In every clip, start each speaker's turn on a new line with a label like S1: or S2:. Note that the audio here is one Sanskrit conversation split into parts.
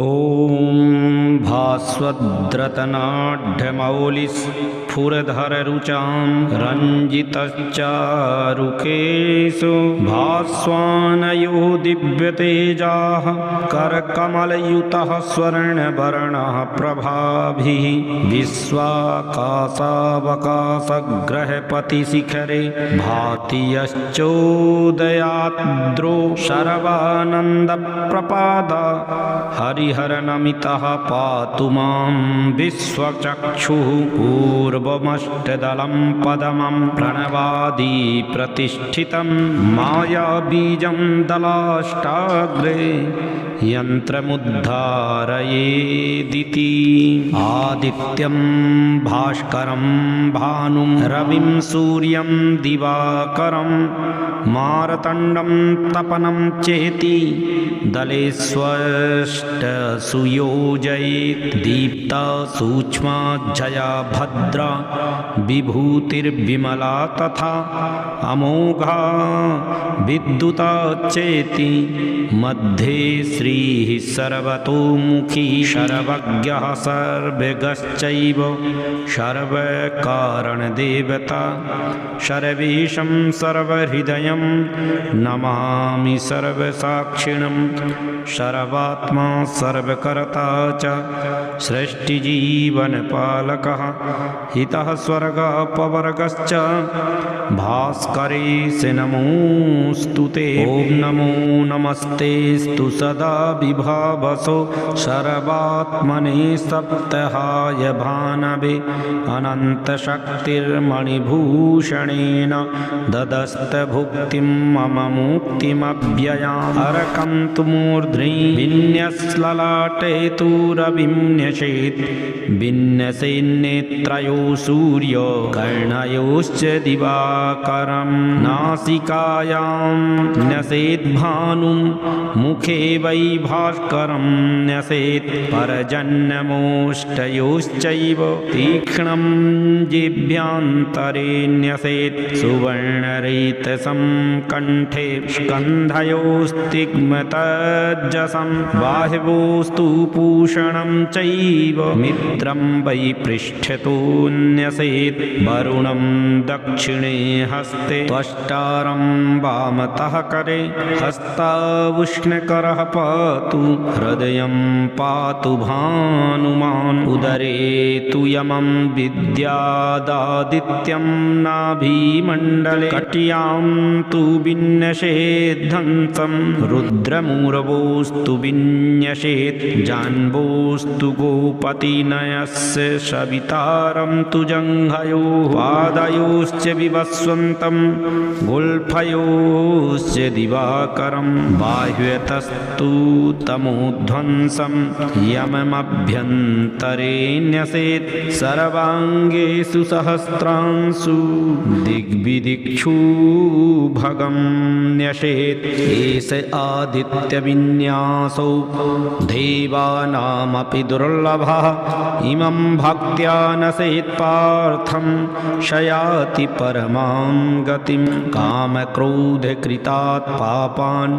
S1: ॐ भास्वद्रतनाढ्यमौलिस्फुरधररुचां रञ्जितश्चारुकेशो भास्वानयो दिव्यतेजाः करकमलयुतः स्वर्णवर्णः प्रभाभिः विश्वाकाशावकाशग्रहपतिशिखरे भाति यश्चोदयाद्रो शरवानन्दप्रपादा हरिहरनमितः पातु मां विश्वचक्षुः पूर्वमष्टदलं पदमं प्रणवादि प्रतिष्ठितं मायाबीजं दलाष्टाग्रे यन्त्रमुद्धारयेदिति आदित्यं भास्करं भानुं रविं सूर्यं दिवाकरं मारतण्डं तपनं चेति दलेष्वष्टसुयोजयेत् दीप्ता सूक्ष्मा जया भद्रा विभूतिर्विमला तथा अमोघा विद्युता चेति मध्ये श्रीः सर्वतोमुखी सर्वज्ञः सर्वगश्चैव सर्वकारणदेवता सर्वेशं सर्वहृदयं नमामि सर्वसाक्षिणं सर्वात्मा सर्वकर्ता च सृष्टिजीवनपालकः हितः स्वर्गपवर्गश्च भास्करेश नमोऽस्तु ते। ॐ नमो नमस्तेस्तु सदा विभावसो सर्वात्मने सप्तहाय भानवे अनन्तशक्तिर्मणिभूषणेन ददस्तभुक्तिं मम मुक्तिमव्ययाम् अरकं तु मूर्ध्नि विन्यस्ललाटे तु रविं न्यसेत् विन्यसेन्नेत्रयो सूर्यो कर्णयोश्च दिवाकरं नासिकायां न्यसेद्भानुं मुखे वै भास्करं न्यसेत् परजन्यमोष्टयोश्चैव तीक्ष्णं जिह्वान्तरे न्यसेत् सुवर्णरैतसं कण्ठे स्कन्धयोस्तिग्मतज्जसं बाह्वोस्तु पूषणं चैव मित्रं वै पृष्ठतो न्यसेत् वरुणं दक्षिणे हस्ते त्वष्टारं वामतः करे हस्तावुष्णकरः पातु हृदयं पातु भानुमान् उदरे तु यमं विद्यादादित्यं नाभिमण्डले कट्यां तु विन्यसेद्धंसं रुद्रमूर्वोस्तु विन्यसेत् जान्वोस्तु गोपतिनयस्य सवितारं तु जङ्घयोः पादयोश्च विवस्वन्तं गुल्फयोश्च दिवाकरं बाह्यतस्तु तमोध्वंसं यममभ्यन्तरे न्यसेत् सर्वाङ्गेषु सहस्रांशु दिग्विदिक्षु भगं न्यसेत् एष आदित्यविन्यासो देवानामपि दुर्लभः इमं भक्त्या नसेत् पार्थं शयाति परमां गतिं कामक्रोधकृतात् पापान्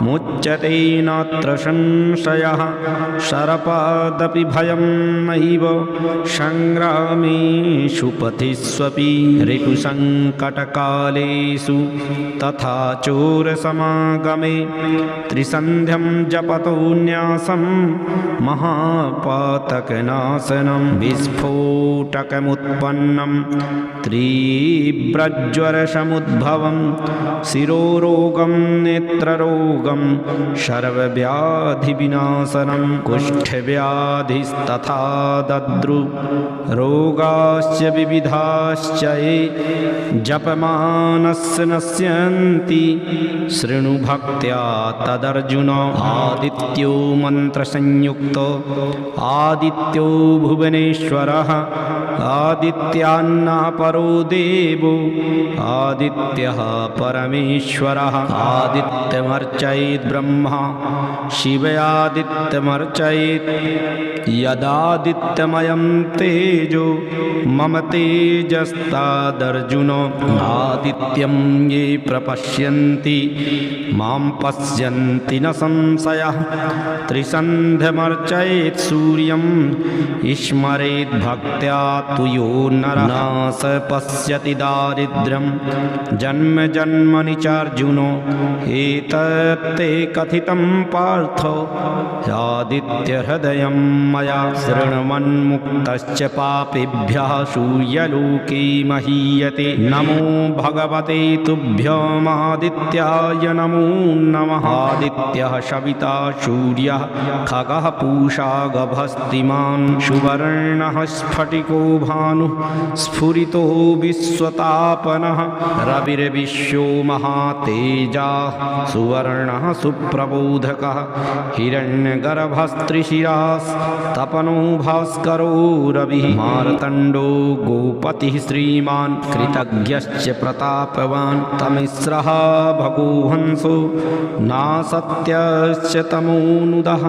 S1: मुच्यते नात्र संशयः शरपादपि भयं नैव संग्रामेषु पथिष्वपि ऋतुसङ्कटकालेषु तथा चोरसमागमे त्रिसन्ध्यं जपतो न्यासं महापातकनाशनं विस्फोटकमुत्पन्नं तीव्रज्वरसमुद्भवं शिरोरोगं नेत्ररोगं सर्वव्याधिविनाशनं कुष्ठव्याधिस्तथा दद्रुरोगाश्च विविधाश्च ये जपमानस्य नश्यन्ति शृणु भक्त्या तदर्जुन आदित्यो मन्त्रसंयुक्तो आदित्यो भुवनेश्वरः आदित्यान्नः परो देवो आदित्यः परमेश्वरः आदित्यमर्चयेत् ब्रह्मा शिवयादित्यमर्चयेत् यदादित्यमयं तेजो मम तेजस्तादर्जुन आदित्यं ये प्रपश्यन्ति मां पश्यन्ति न संशयः त्रिसन्ध्यमर्चयेत् सूर्यं स्मरेत् भक्त्या तु यो नरः न स पश्यति दारिद्र्यं जन्म जन्मनि चार्जुनो एतत्ते कथितं पार्थ आदित्यहृदयं मया शृण्वन्मुक्तश्च पापेभ्यः सूर्यलोके महीयते नमो भगवते तुभ्यमादित्याय नमो नमः आदित्यः सविता सूर्यः खगः पूषा गभस्तिमान् सुवर्णः स्फटिको भानुः स्फुरितो विश्वतापनः रविर्विश्वो महातेजाः सुवर्णः सुप्रबोधकः हिरण्यगर्भस्त्रिशिरास्तपनो भास्करो रविः मार्तण्डो गोपतिः श्रीमान् कृतज्ञश्च प्रतापवान् तमिस्रः भगोहंसो नासत्यश्च तमोनुदः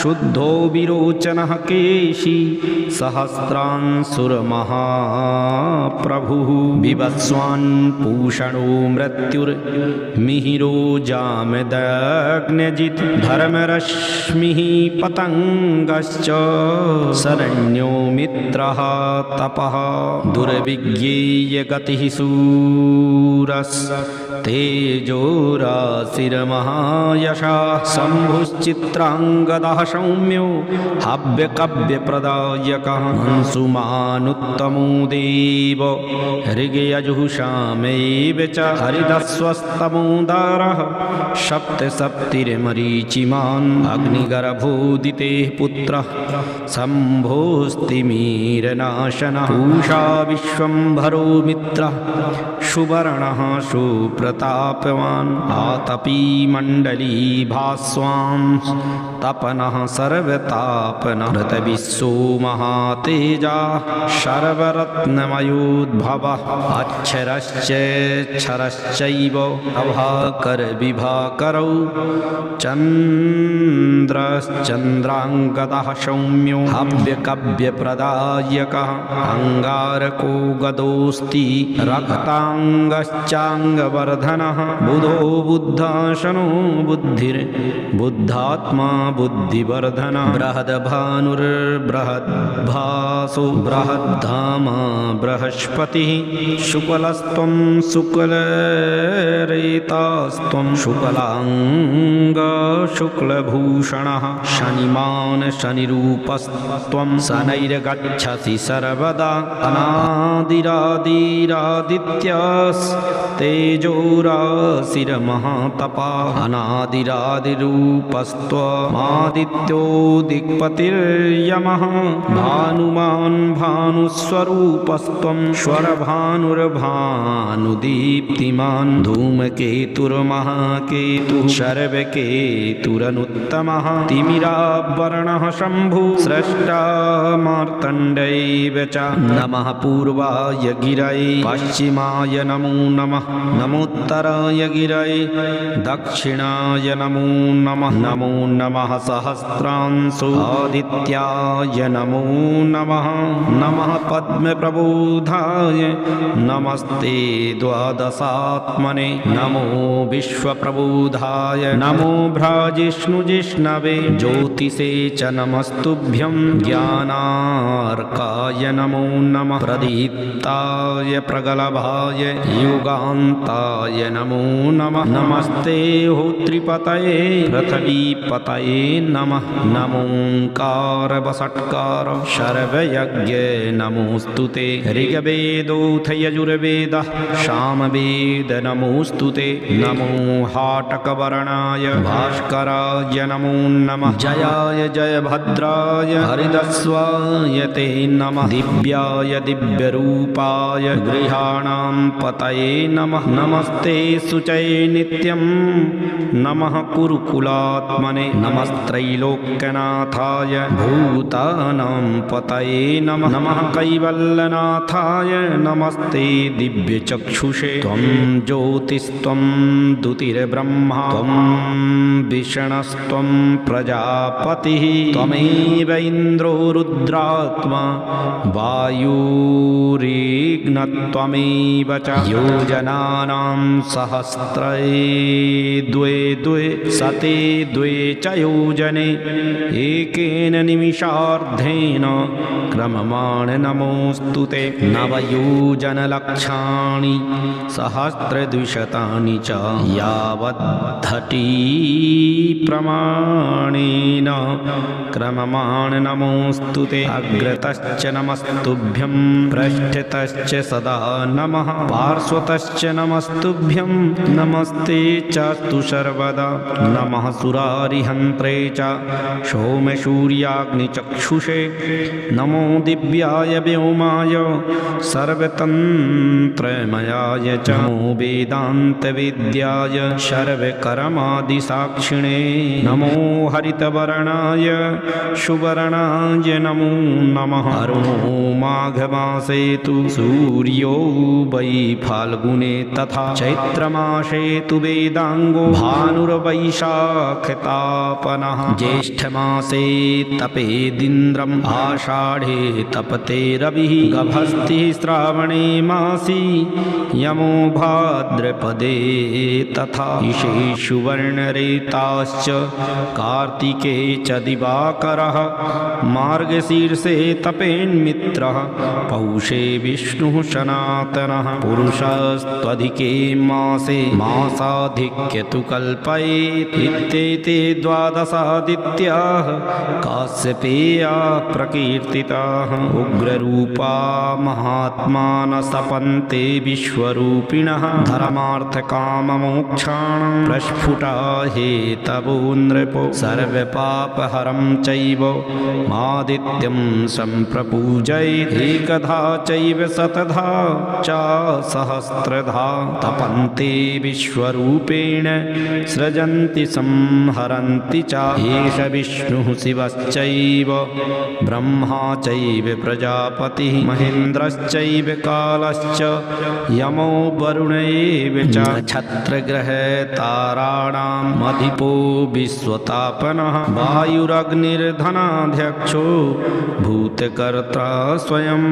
S1: शुद्धो विरोचनः केशी सहस्रांशुर्महाप्रभुः बिभत्स्वान् पूषणो मृत्युर्मिहिरो जामदग्न्यजित् धर्मरश्मिः पतङ्गश्च शरण्यो मित्रः तपः दुर्विज्ञेय गतिः शूरस्तेजोराशिर्महायशः शम्भुश्चित्राङ्गदः सौम्यो हव्यकव्यप्रदायकः अंशुमानुत्तमो देव ऋग्यजुषामेव च हरिदस्वस्तमोदारः सप्तसप्तिर्मरीचिमान् अग्निगर्भोदितेः पुत्रः शम्भोस्तिमीरनाशनः पूषा विश्वम्भरो मित्रः सुवर्णः सुप्रतापवान् आतपी मण्डली भास्वां तपनः सर्वतापनः ऋतविश्वो महातेजाः सर्वरत्नमयोद्भवः अक्षरश्च क्षरश्चैव प्रभाकरविभाकरौ चन्द्रश्चन्द्राङ्गदः सौम्यो हव्यकव्यप्रदायकः अङ्गारको गदोऽस्ति रक्ताङ्गश्चाङ्गवर्धनः बुधो बुद्धाशनो बुद्धिर्बुद्धात्मा बुद्धिवर्धनः बृहद्भानुर्बृहद्भासो बृहद्धामा बृहस्पतिः शुक्लस्त्वं शुक्लरेतास्त्वं शुक्लाङ्ग शुक्लभूषणः शनिमान् शनिरूपस्त्वं शनैर्गच्छसि सर्वदा अनादिरादिरादित्यस्तेजोराशिर्महातपः अनादिरादिरूपस्त्वमादित्यो दिक्पतिर्यमः भानुमान् भानुस्वरूपस्त्वं स्वरभानुर्भानुदीप्तिमान् धूमकेतुर्महाकेतुः शर्वकेतुरनुत्तमः तिमिरावर्णः शम्भुः स्रष्टा मार्तण्डैव च नमः पूर्वाय गिरये पश्चिमाय नमो नमः नमोत्तराय गिरये दक्षिणाय नमो नमः नमो नमः सहस्रांशो आदित्याय नमो नमः नमः पद्मप्रबोधाय नमस्ते द्वादशात्मने नमो विश्वप्रबोधाय नमो भ्राजिष्णुजिष्णवे ज्योतिषे च नमस्तुभ्यं ज्ञानार्काय नमो नमः प्रदीप्ताय प्रगलभाय युगान्ताय नमो नमः नमस्ते होत्रिपतये पृथ्वीपतये नमः नमोऽङ्कारवषट्कार शर्वयज्ञ नमोऽस्तु ते ऋग्वेदोऽथ यजुर्वेदः सामवेद नमोऽस्तु ते नमो हाटकवर्णाय भास्कराय नमो नमः जयाय जयभद्राय हरिदस्वाय ते नमः दिव्याय दिव्यरूपाय गृहाणां पतये नमः नमस्ते नमस्ते शुचये नित्यं नमः कुरुकुलात्मने नमस्त्रैलोक्यनाथाय भूतानां पतये नमः नमः कैवल्यनाथाय नमस्ते दिव्यचक्षुषे त्वं ज्योतिस्त्वं द्युतिर्ब्रह्मा त्वं विष्णुस्त्वं प्रजापतिः त्वमेव इन्द्रो रुद्रात्मा वायुरिग्नत्वमेव च योजनानां सहस्रे द्वे द्वे सते द्वे च योजने एकेन निमिषार्धेन क्रममाण नमोऽस्तु ते नवयोजनलक्षाणि सहस्रद्विशतानि च यावद्धटी प्रमाणेन क्रममाण नमोऽस्तु ते अग्रतश्च नमस्तुभ्यं पृष्ठतश्च सदा नमः पार्श्वतश्च नमस्तुभ्यं नमस्ते चास्तु सर्वदा नमः सुरारिहन्त्रे च सोमसूर्याग्निचक्षुषे नमो दिव्याय व्योमाय सर्वतन्त्रमयाय च नमो वेदान्तवेद्याय सर्वकर्मादिसाक्षिणे नमो हरितवर्णाय सुवर्णाय नमो नमः अरुणो माघमासे तु सूर्यो वै फाल्गुने तथा चैत्रमासे तु वेदांगो भानुर्वैशाखतापनः ज्येष्ठमासे तपेदिन्द्रम् आषाढे तपते रविः गभस्तिः श्रावणे मासी यमो भाद्रपदे तथा ईशेषु वर्णरेताश्च कार्तिके च दिवाकरः मार्गशीर्षे तपेन्मित्रः पौषे विष्णुः सनातनः पुरुषस्त्वधिके मासे मासाधिक्य तु कल्पयेत् इत्येते द्वादशादित्याः काश्यपेयाः प्रकीर्तिताः उग्ररूपा महात्मानः सपन्ते विश्वरूपिणः धर्मार्थकाममोक्षाणां प्रस्फुटा हेतवो नृपो सर्वपापहरं चैव मादित्यं सम्प्रपूजयेत् एकधा चैव शतधा च सहस्रधा तपन्ते विश्वरूपेण सृजन्ति संहरन्ति च एष विष्णुः शिवश्चैव ब्रह्मा चैव प्रजापतिः महेन्द्रश्चैव कालश्च यमो वरुण एव च नक्षत्रग्रहताराणाम् अधिपो विश्वतापनः वायुरग्निर्धनाध्यक्षो भूतकर्ता स्वयं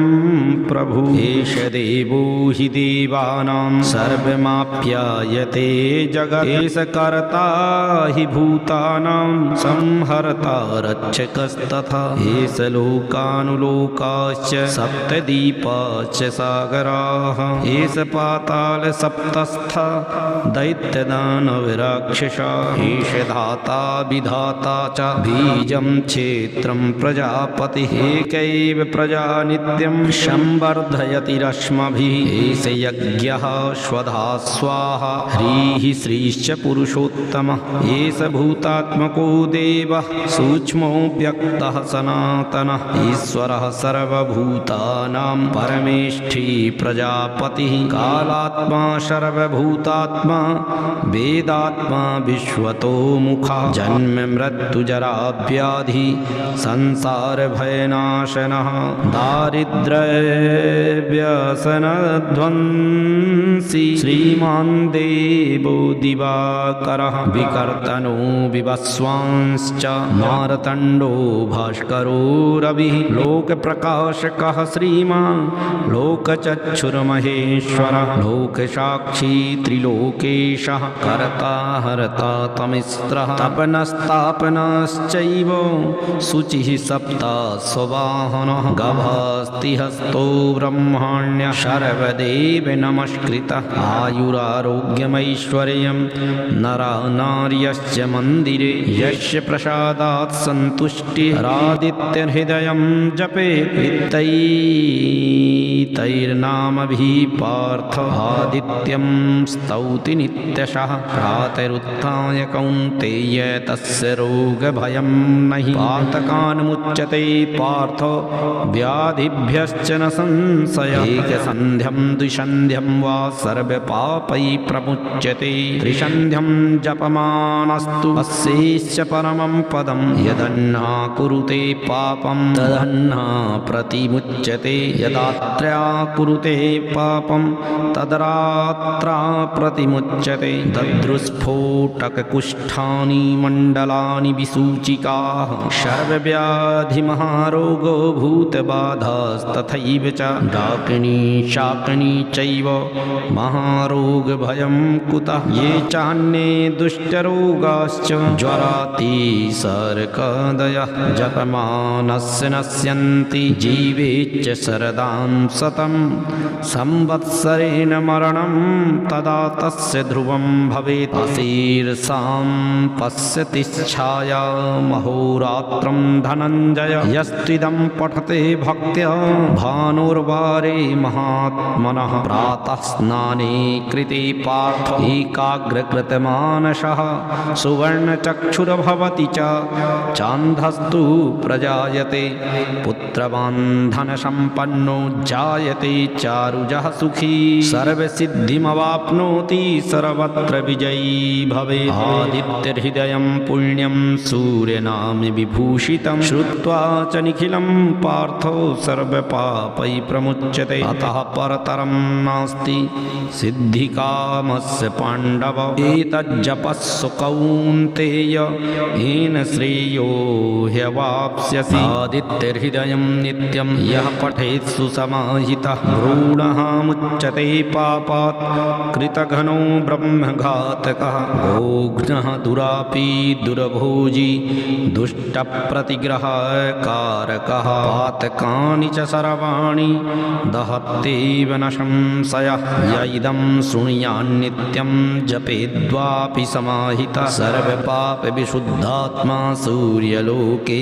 S1: प्रभु एष देवो हि देवानां सर्वमाप्यायते जगत् एष कर्ता हि भूतानां संहर्ता रक्षकस्तथा एष लोकानुलोकाश्च सप्तदीपाश्च सागराः एष पाताल सप्तस्था दैत्यदानवराक्षसा एष धाता विधाता च बीजं क्षेत्रं प्रजापतिः एकैव प्रजा नित्यं संवर्धयति रश्मभिः एष यज्ञः स्वधा स्वाहा ह्रीः श्रीश्च पुरुषोत्तमः एष भूतात्मको देवः सूक्ष्मो व्यक्तः सनातनः ईश्वरः सर्वभूतानां परमेष्ठी प्रजापतिः कालात्मा सर्वभूतात्मा वेदात्मा विश्वतोमुखः जन्म मृत्यु जरा व्याधि संसार भयनाशनः दारिद्र्यव्यसनध्वंसी श्रीमान् देवो दिवाकरः विकर्तनो विवस्वांश्च मार्तण्डो भास्करो रविः लोकप्रकाशकः श्रीमान् लोकचक्षुर्महेश्वरः लोकसाक्षी त्रिलोकेशः कर्ता हर्ता तमिस्रः तपनस्तापनश्चैव शुचिः सप्ता स्ववाहनः गभास्तिहस्तो ब्रह्माण्य सर्वदेव नमस्कृतः आयुरारोग्यमैश्वर्यं नरा नार्यश्च मन्दिरे यस्य प्रसादात् सन्तुष्टिरादित्यहृदयं जपेत् इत्यैतैर्नामभिः पार्थ आदित्यं स्तौति नित्यशः प्रातरुत्थाय कौन्तेय तस्य रोगभयं नहि पातकान्मुच्यते पार्थ व्याधिभ्यश्च न संशयः एकसन्ध्यं द्विसन्ध्यं वा सर्वपापविनाशनः सर्वपापैः प्रमुच्यते त्रिसन्ध्यं जपमानस्तु अस्यैश्च परमं पदं यदन्ना कुरुते पापं तदन्ना प्रतिमुच्यते यदात्र्या कुरुते पापं तदरात्रा प्रतिमुच्यते दद्रुस्फोटककुष्ठानि मण्डलानि विसूचिकाः सर्वव्याधिमहारोगो भूतबाधास्तथैव च डाकिनी शाकिनी चैव महारोगभयं कुतः ये चान्ये दुष्टरोगाश्च ज्वरातिसर्कादयः जपमानस्य नश्यन्ति जीवेच्च शरदां शतं संवत्सरेण मरणं तदा तस्य ध्रुवं भवेत् अशीर्षां पश्यतिच्छाया महोरात्रं धनञ्जय यस्त्विदं पठते भक्त्या भानुर्वारे महात्मनः प्रातः स्नाने कृते पार्थ एकाग्रकृतमानसः सुवर्णचक्षुर्भवति च चान्धस्तु प्रजायते पुत्रवान् धनसम्पन्नो जायते चारुजः सुखी सर्वसिद्धिमवाप्नोति सर्वत्र विजयी भवेत् आदित्यहृदयं पुण्यं सूर्यनाम विभूषितं श्रुत्वा च निखिलं पार्थो सर्वपापैः प्रमुच्यते अतः परतरं नास्ति सिद्धिकामस्य पाण्डव एतज्जपस्व कौन्तेय येन श्रेयो ह्यवाप्स्यसि आदित्यहृदयं नित्यं यः पठेत् सुसमाहितः भ्रूणः मुच्यते पापात् कृतघ्नो ब्रह्मघातकः गोघ्नः दुरापि दुर्भोजी दुष्टप्रतिग्रहकारकः पातकानि च सर्वाणि दहत्येव न संशयः य इदं शृणुयान्नित्यं जपेद्वापि समाहितः सर्वपापविशुद्धात्मा सूर्यलोके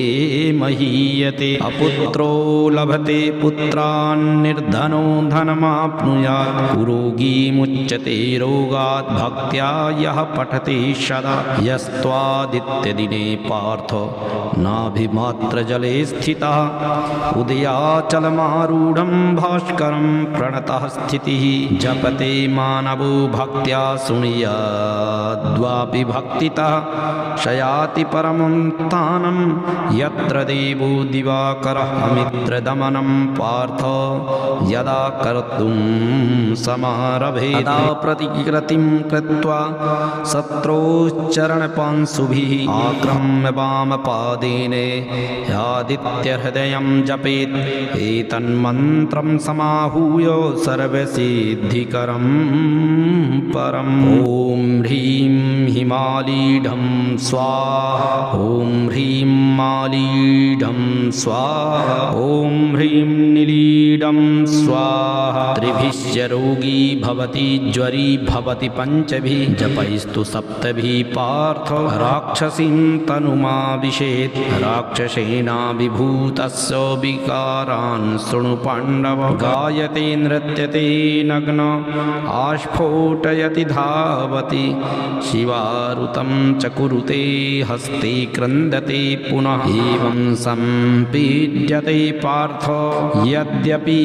S1: महीयते अपुत्रो लभते पुत्रान् निर्धनो धनमाप्नुयात् कुरोगी मुच्यते रोगात् भक्त्या यः पठति सदा यस्त्वादित्यदिने पार्थ नाभिमात्रजले स्थितः उदयाचलमारूढं भास्करं प्रणतः स्थितिः जपते मानवो भक्त्या शृणुयाद्वापि भक्तितः शयाति परमं स्थानं यत्र देवो दिवाकरः अमित्रदमनं पार्थ यदा कर्तुं समारभे तदा प्रतिकृतिं कृत्वा शत्रोश्चरणपांशुभिः आक्रम्य वामपादेन ह्यादित्यहृदयं जपेत् एतन्मन्त्रं समाहूय सर्वसिद्धिकरं परम् ॐ ह्रीं हिमालीढं स्वाहा ॐ ह्रीं मालीढं स्वाहा ॐ ह्रीं नीलीढं स्वाहा त्रिभिश्च रोगी भवति ज्वरी भवति पञ्चभिः जपैस्तु सप्तभिः पार्थ राक्षसीं तनुमाविशेत् राक्षसेनाभिभूतस्य विकारान् शृणु पाण्डव गायते नृत्यते नग्न आस्फोटयति धावति शिवारुतं च कुरुते हस्ते क्रन्दते पुनः एवं सम्पीड्यते पार्थ यद्यपि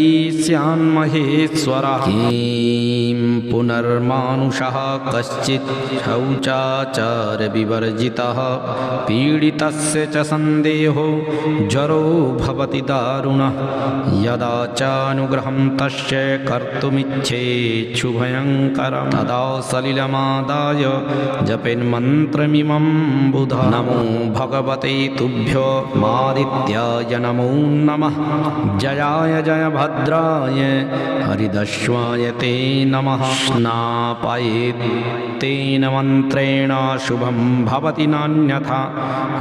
S1: स्यान्महेश्वरः किं पुनर्मानुषः कश्चित् शौचाचारविवर्जितः पीडितस्य च सन्देहो ज्वरो भवति दारुणः यदा चानुग्रहं तस्य कर्तुमिच्छेच्छु भयङ्करं तदा सलिलमादाय जपेन्मन्त्रमिमं बुधा नमो भगवते तुभ्यो मादित्याय नमो नमः जयाय जयभद्राय हरिदश्वाय ते नमः स्नापयेत् तेन मन्त्रेण शुभं भवति नान्यथा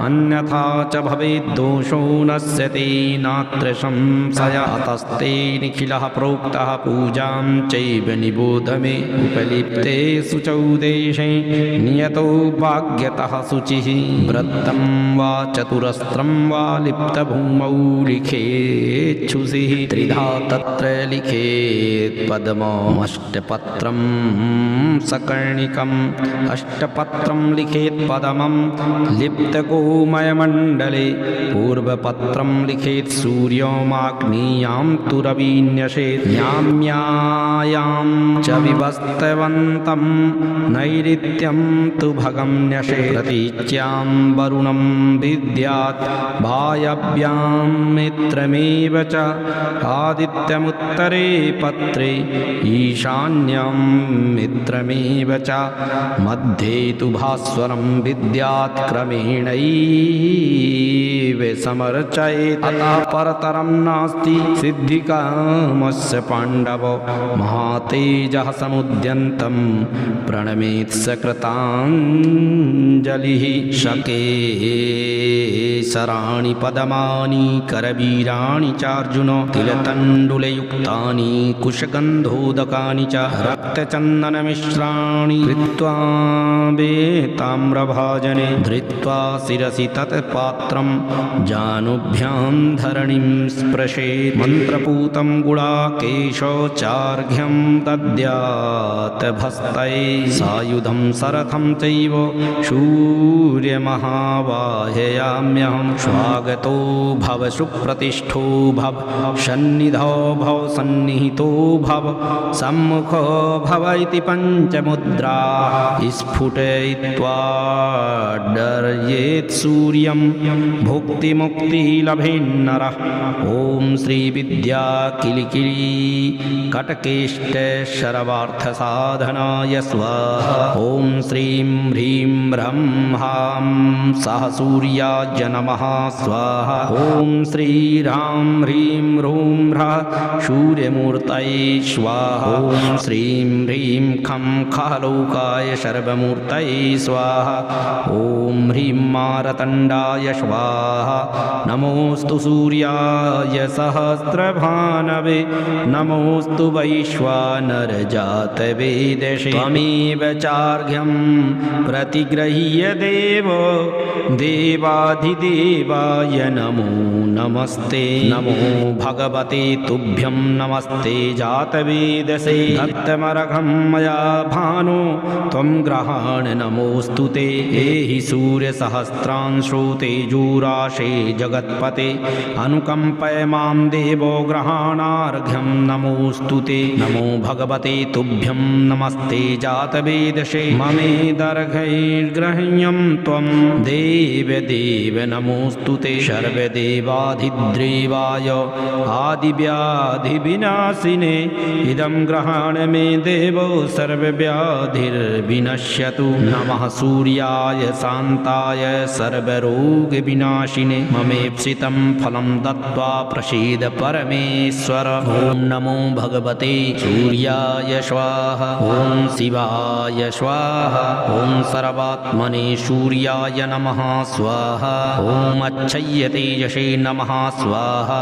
S1: अन्यथा च भवेत् दोषो नश्यते नात्र संशयः अतस्ते निखिलः प्रोक्तः पूजां चैव निबोध मे उपलिप्ते शुचौ देशे नियतो भाग्यतः शुचिः व्रतं वा चतुरस्त्रं वा लिप्तभूमौ लिखेच्छुषिः त्रिधा तत्र लिखेत् पद्ममष्टपत्रं सकर्णिकम् अष्टपत्रं लिखेत् पदमं लिप्तगोमयमण्डले पूर्वपत्रं लिखेत् सूर्योमाग्नीयां तु रवीन्यसेत् याम्यायां च विवस्तवन्तं नैऋत्यं तु भगम्यशे प्रतीच्यां वरुणं विद्यात् वायव्यां मित्रमेव च आदित्यमुत्तरे पत्रे ईशान्यं मित्रमेव च मध्ये तु भास्वरं विद्यात् क्रमेणैव समर्चयेत् अतः परतरं नास्ति सिद्धिकामस्य पाण्डव महातेजः समुद्यन्तं प्रणमेत् सकृताञ्जलिः शकेशराणि पदमानि करवीराणि चार्जुन तिलतण्डुलयुक्तानि कुशगन्धोदकानि च रक्तचन्दनमिश्राणि कृत्वा ताम्रभाजने धृत्वा शिरसि तत्पात्रं जानुभ्यां धरणिं स्पृशेत् मन्त्रपूतं गुडाकेशोचार्घ्यं दद्यात् भस्तये सायुधं सरथं चैव सूर्यमहावाहयाम्यहं स्वागतो भव सुप्रतिष्ठो भव सन्निधो भव सन्निहितो भव सम्मुखो भव इति पञ्चमुद्रा स्फुटयित्वा दर्शयेत् सूर्यं भुक्तिमुक्तिलभेन्नरः ॐ श्रीविद्या किलिकिली कटकेष्ट शरवार्थसाधनाय स्वाहा ॐ श्रीं ह्रीं ब्रह्म हां सः सूर्याय नमः स्वाहा ॐ श्रीरां ह्रीं ह्रूं ह्रः सूर्यमूर्तये स्वाहा ॐ श्रीं ह्रीं खं खलोकाय सर्वमूर्तये स्वाहा ॐ ह्रीं मारतण्डाय स्वाहा नमोऽस्तु सूर्याय सहस्रभानवे नमोऽस्तु वैश्वानरजातवेदसे त्वमेव चार्घ्यं प्रतिगृह्य देवो देवाधिदेवाय नमो नमस्ते नमो भगवते तुभ्यं नमस्ते जातवेदसे दत्तमर्घं मया भानो त्वं ग्रहाण नमोऽस्तु ते एहि सूर्यसहस्रांशो तेजोराशे जगत्पते अनुकम्पय मां देवो ग्रहाणार्घ्यं नमोऽस्तु ते नमो भगवते तुभ्यं नमस्ते जातवेदसे ममेदर्घैर्ग्रह्यं त्वं देवदेव नमोऽस्तु ते सर्वदेवाधिदेवाय आदिव्याधिविनाशिने इदं ग्रहाण मे देवो सर्वव्याधिर्विनश्यतु नमः सूर्याय शान्ताय सर्वरोगविनाशिने ममेप्सितं फलं दत्त्वा प्रसीद परमेश्वर ॐ नमो भगवते सूर्याय स्वाहा ॐ शिवाय स्वाहा ॐ सर्वात्मने सूर्याय नमः स्वाहा ॐ अच्छय्यतेजसे नमः स्वाहा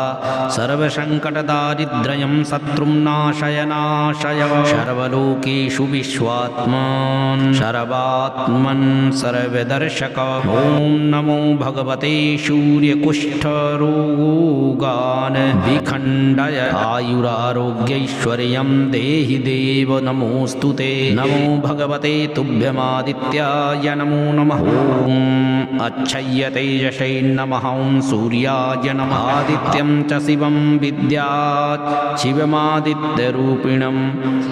S1: सर्वसङ्कटदारिद्र्यं शत्रुं नाशय नाशय सर्वलोकेषु विश्वात्मान् सर्वात्मन् सर्वदर्शक ॐ नमो भगवते सूर्यकुष्ठरोगान् विखण्डय आयुरारोग्यैश्वर्यं देहि देव नमोऽस्तु ते नमो भगवते तुभ्यमादित्याय नमो नमः ॐ अच्छय्यतेजसे नमः ॐ सूर्याय नमः आदित्यं च शिवं विद्यात् शिवमादित्यरूपिणम्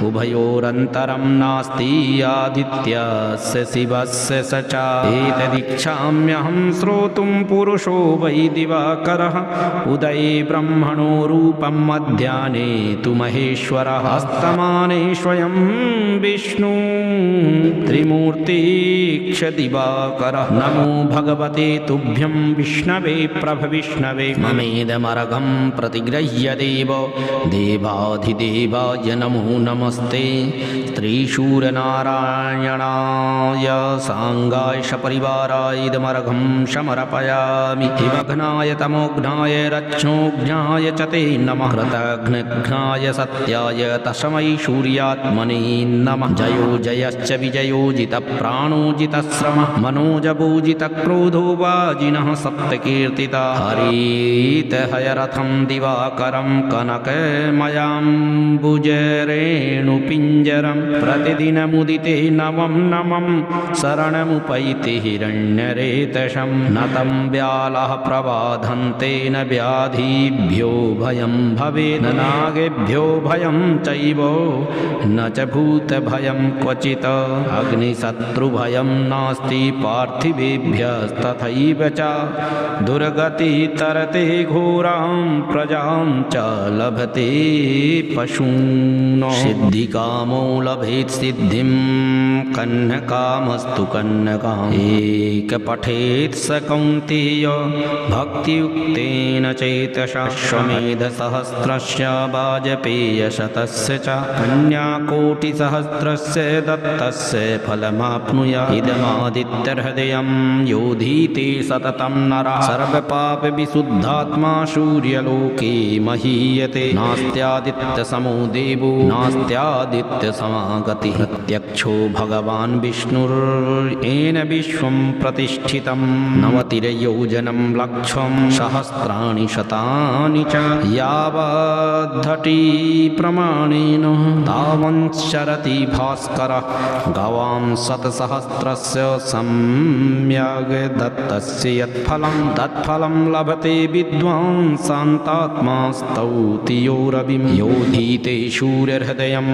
S1: उभयोरन्तरं नास्ति आदित्यस्य शिवस्य स च एतदिच्छाम्यहं श्रोतुं पुरुषो वै दिवाकरः उदये ब्रह्मणो रूपं मध्याह्ने तु महेश्वरः अस्तमाने स्वयं विष्णु त्रिमूर्तिक्षदिवाकरः नमो भगवते तुभ्यं विष्णवे प्रभविष्णवे ममेदमर्घं प्रतिगृह्य देव देवाधिदेवाय नमो नमस्ते स्त्रीशूरनारायणाय साङ्गाय सपरिवाराय इदमर्घं समर्पयामि हिमघ्नाय तमोघ्नाय रक्षोघ्नाय च ते नमः कृतघ्नघ्नाय सत्याय तस्मै सूर्यात्मने नमः जयो जयश्च विजयोजितप्राणोजितश्रमः मनोजभूजितक्रोधो वाजिनः सप्तकीर्तिता हरितहयरथं दिवाकरं कनकमयाम्बुजरेणुपिञ्जरं प्रतिदिनमुदिते नवं नमं शरणमुपैति हिरण्यरेतसं न तं व्यालः प्रभा बाधन्ते न व्याधिभ्यो भयं भवेत् न नागेभ्यो भयं चैव न च भूतभयं क्वचित् अग्निशत्रुभयं नास्ति पार्थिवेभ्यस्तथैव च दुर्गति तरते घोरां प्रजां च लभते पशून् सिद्धिकामो लभेत् सिद्धिं कन्यकामस्तु कन्यकाम् एकपठेत् स कौन्तेय भक्तियुक्तेन चेतसा अश्वमेधसहस्रस्य वाजपेयशतस्य च कन्याकोटिसहस्रस्य दत्तस्य फलमाप्नुयात् इदमादित्यहृदयं योधीते सततं नरः सर्वपापविशुद्धात्मा सूर्यलोके महीयते नास्त्यादित्यसमो देवो नास्त्यादित्यसमागतिः प्रत्यक्षो भगवान् विष्णुर्येन विश्वं प्रतिष्ठितं नवतिर्योजनं लक्षं सहस्राणि शतानि च यावद्धटी प्रमाणेन तावञ्चरति भास्करः गवां शतसहस्रस्य सम्यग् दत्तस्य यत्फलं तत्फलं लभते विद्वान् शान्तात्मा स्तौति यो रविं योधीते सूर्यहृदयं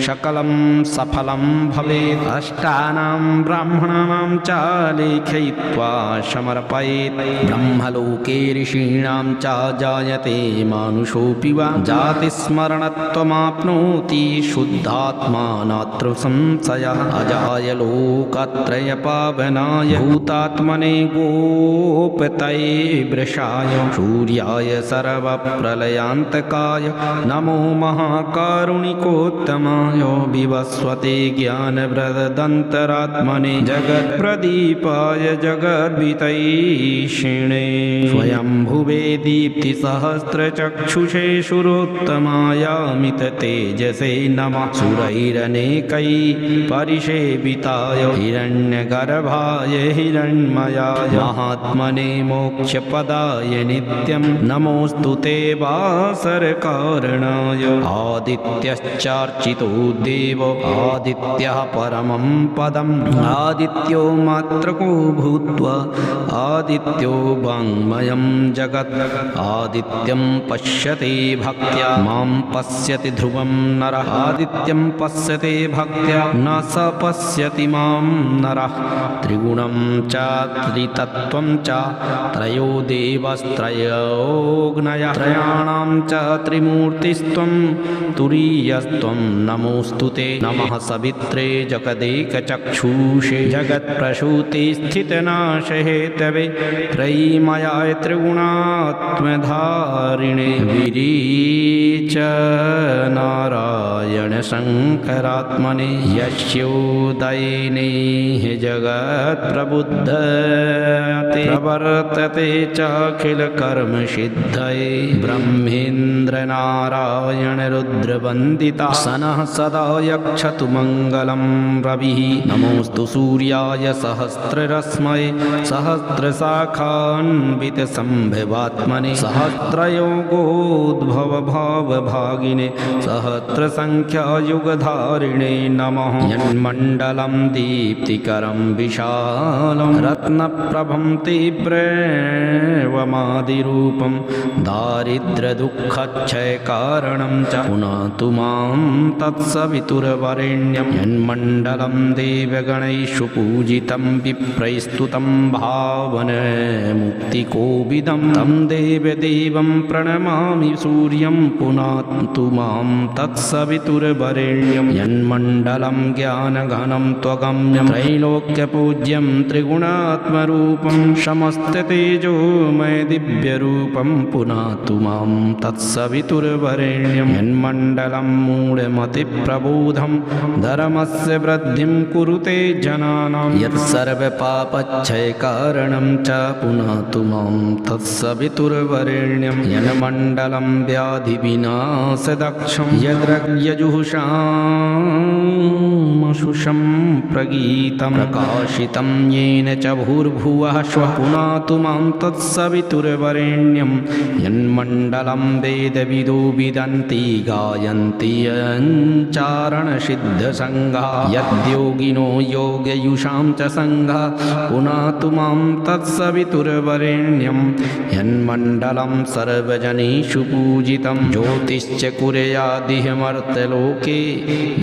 S1: सकलं सफलं भवेत् अष्टानां ब्राह्मणानां च लेखयित्वा समर्पयेत् ब्रह्मलोके ऋषीणां च जायते मानुषोऽपि वा जातिस्मरणत्वमाप्नोति शुद्धात्मा नात्र संशयः अजाय लोकत्रयपावनाय भूतात्मने गोपतये वृषाय सूर्याय सर्वप्रलयान्तकाय नमो महाकारुणिकोत्तमाय विवस्वते ज्ञानवृदन्तरात्मने जगत्प्रदीपाय जगद्वितैषिणे स्वयंभुवे दीप्तिसहस्रचक्षुषे सुरोत्तमायामिततेजसे नमः सुरैरनेकै परिसेविताय हिरण्यगर्भाय हिरण्मयाय महात्मने मोक्षपदाय नित्यं नमोऽस्तु ते वासरकारणाय आदित्यश्चार्चितो देव आदित्यः परमं पदम् आदित्यो मात्रको भूत्वा आदित्यो वाङ्मयं जगत् आदित्यं पश्यते भक्त्या मां पश्यति ध्रुवं नरः आदित्यं पश्यते भक्त्या न स पश्यति मां नरः त्रिगुणं च त्रितत्त्वं च त्रयो देवस्त्रयोऽग्नयः त्रयाणां च त्रिमूर्तिस्त्वं तुरीयस्त्वं नमोऽस्तु ते नमः सवित्रे जगदेकचक्षुषे जगत्प्रसूते स्थितनाशहेतवे त्रयीमयाय त्रिगुणात्मधारिणे वीरीच नारायण शङ्करात्मने यस्योदयेने जगत्प्रबुद्धते प्रवर्तते चाखिलकर्मसिद्धये ब्रह्मेन्द्रनारायण रुद्रवन्दिता सनः सदा यक्षतु मङ्गलं रविः नमोऽस्तु सूर्याय सहस्ररश्मये सहस्रशाखान्वितसम्भवात्मने सहस्रयोगोद्भवभावभागिने सहस्रसङ्ख्यायुगधारिणे नमः यन्मण्डलं दीप्तिकरं विशालं रत्नप्रभं तीव्रवमादिरूपं दारिद्र्यदुःखक्षयकारणं च पुनः मां तत्सवितुर्वरेण्यं यन्मण्डलं देवगणैषु पूजितं विप्रैस्तुतं भावनमुक्तिकोविदं तं देवदेवं प्रणमामि सूर्यं पुनातु मां तत्सवितुर्वरेण्यं यन्मण्डलं ज्ञानघनं त्वगम्यं त्रैलोक्यपूज्यं त्रिगुणात्मरूपं समस्ततेजोमय दिव्यरूपं पुनातु मां तत्सवितुर्वरेण्यं यन्मण्डलं मूढमतिप्रबोधं धर्मस्य वृद्धिं कुरुते जनानां यत्सर्वपापक्षयकारणं च पुनातु मां तत्सवितुर्वरेण्यं यन्मण्डलं व्याधिविनाशदक्षं यद्रज्ञजुषां सुसम्प्रगीतं प्रकाशितं येन च भूर्भुवः स्वः पुनातु मां तत्सवितुर्वरेण्यं यन्मण्डलं वेदविदो विदन्ति गायन्ति यञ्चारणसिद्धसङ्घा यद्योगिनो योगयुषां च सङ्घा पुनातु मां तत्सवितुर्वरेण्यं यन्मण्डलं सर्वजनेषु पूजितं ज्योतिश्च कुर्यादिमर्त्यलोके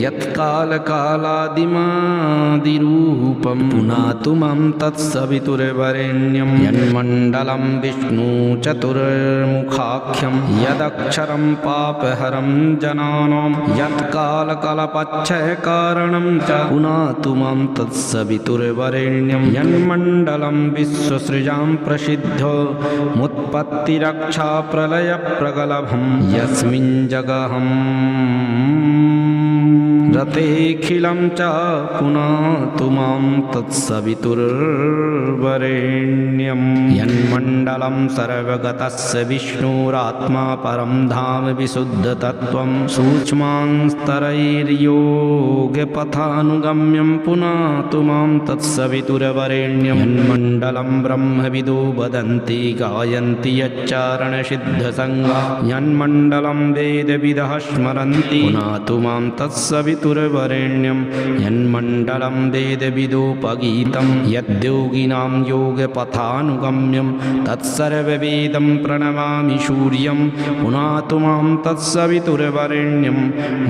S1: यत्कालकालादिमादिरूपं पुनातु मां तत्सवितुर्वरेण्यं यन्मण्डलं विष्णुचतुर्मुखाख्यं यदक्षरं पापहरं जनानां यत्कालकल्पक्षयकारणं च पुनातु मां तत्सवितुर्वरेण्यं यन्मण्डलं विश्वसृजां प्रसिद्धमुत्पत्तिरक्षा प्रलयप्रगलभं यस्मिन् जगहं रतेऽखिलं च पुनातु मां तत्सवितुर्वरेण्यं यन्मण्डलं सर्वगतस्य विष्णुरात्मा परं धाम विशुद्धतत्त्वं सूक्ष्मांस्तरैर्योगपथानुगम्यं पुनातु मां तत्सवितुर्वरेण्यं यन्मण्डलं ब्रह्मविदो वदन्ति गायन्ति यच्चारणसिद्धसङ्घा यन्मण्डलं वेदविदः स्मरन्ति पुनातु मां तत्सवितुर्वरेण्यं यन्मण्डलं वेदविदोपगीतं यद्योगिनां योगपथानुगम्यं तत्सर्ववेदं प्रणमामि सूर्यं पुनातु मां तत्सवितुर्वरेण्यं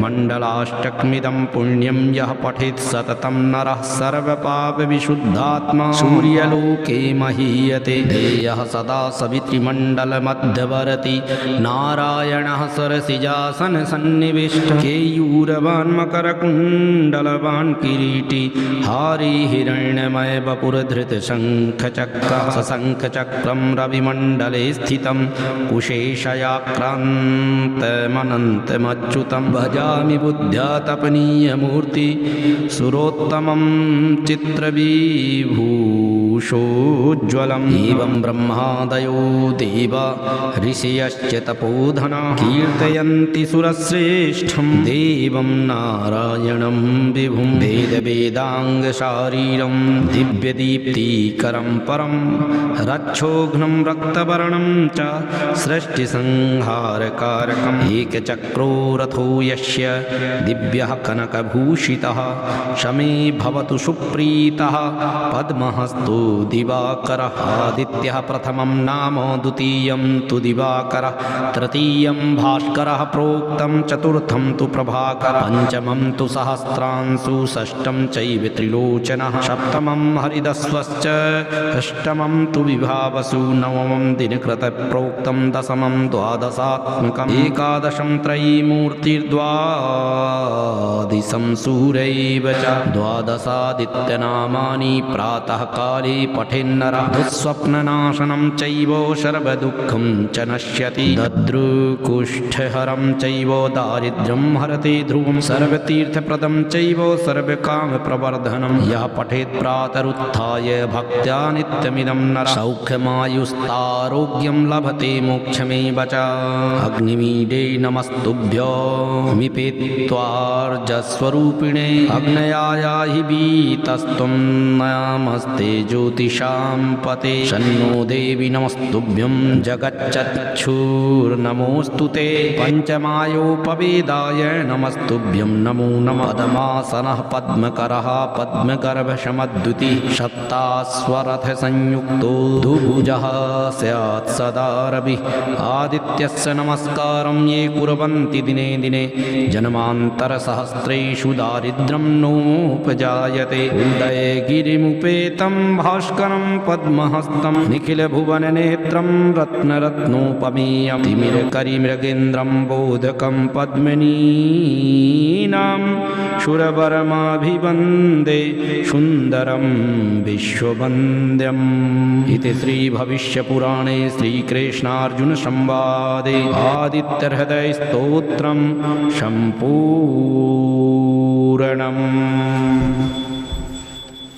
S1: मण्डलाष्टकमिदं पुण्यं यः पठेत् सततं नरः सर्वपापविशुद्धात्मा सूर्यलोके महीयते देयः सदा सवितृमण्डलमध्यवर्ति नारायणः सरसिजासनसन्निविष्टः केयूरवान् मकरकुण्डलवान् किरीटी हारी हिरण्यमय वपुरधृतशङ्खचक्रः सशङ्खचक्रं रविमण्डले स्थितं कुशेषयाक्रान्तमनन्तमच्युतं भजामि बुद्ध्या तपनीयमूर्ति सुरोत्तमं चित्रविभूषोज्ज्वलम् एवं ब्रह्मादयो देवा ऋषयश्च तपोधना कीर्तयन्ति सुरश्रेष्ठं देवं नारायणं विभुं वेदवेदाङ्गशारीरं दिव्यदीप्तिकरं परं रक्षोघ्नं रक्तवर्णं च सृष्टिसंहारकारकम् एकचक्रो रथो यस्य दिव्यः कनकभूषितः शमे भवतु सुप्रीतः पद्महस्तो दिवाकरः आदित्यः प्रथमं नाम द्वितीयं तु दिवाकरः तृतीयं भास्करः प्रोक्तं चतुर्थं तु प्रभाकरः पंचमं तु सहस्रांशु षष्ठं चैव त्रिलोचनः सप्तमं हरिदस्वश्च अष्टमं तु विभावसु नवमं दिनकृतप्रोक्तं दशमं द्वादशात्मकम् एकादशं त्रयीमूर्तिर्द्वादशं सूर्यैव च द्वादशादित्यनामानि प्रातःकाले पठेन्नरः दुःस्वप्ननाशनं चैव सर्वदुःखं च नश्यति दद्रुकुष्ठहरं चैव दारिद्र्यं हरति ध्रुवं सर्वतीर्थप्रदं चैव सर्वकामप्रवर्धनं यः पठेत् प्रातरुत्थाय भक्त्या नित्यमिदं नरः सौख्यमायुस्तारोग्यं लभते मोक्षमेव च अग्निमीडे नमस्तुभ्यमिपेत्त्वार्जस्वरूपिणे अग्नयायाहि वीतस्त्वं नमस्ते ज्योतिषां पते शन्नो देवी नमस्तुभ्यं जगच्चक्षुर्नमोऽस्तु ते पञ्चमायोपवेदाय नमस्तुभ्यं नमो नमः पद्मासनः पद्मकरः पद्मगर्भशमद्युतिः सप्तास्वरथसंयुक्तो दुभुजः स्यात् सदा रविः आदित्यस्य नमस्कारं ये कुर्वन्ति दिने दिने जन्मान्तरसहस्रेषु दारिद्र्यं नोपजायते उदयगिरिमुपेतं भास्करं पद्महस्तं निखिलभुवननेत्रं रत्नरत्नोपमेयं तिमिरकरिमृगेन्द्रं बोधकं पद्मिनीनां शूरवर्माभिवन्दे सुन्दरं विश्ववन्द्यम् इति श्रीभविष्यपुराणे श्रीकृष्णार्जुनसंवादे आदित्यहृदयस्तोत्रं सम्पूर्णम्।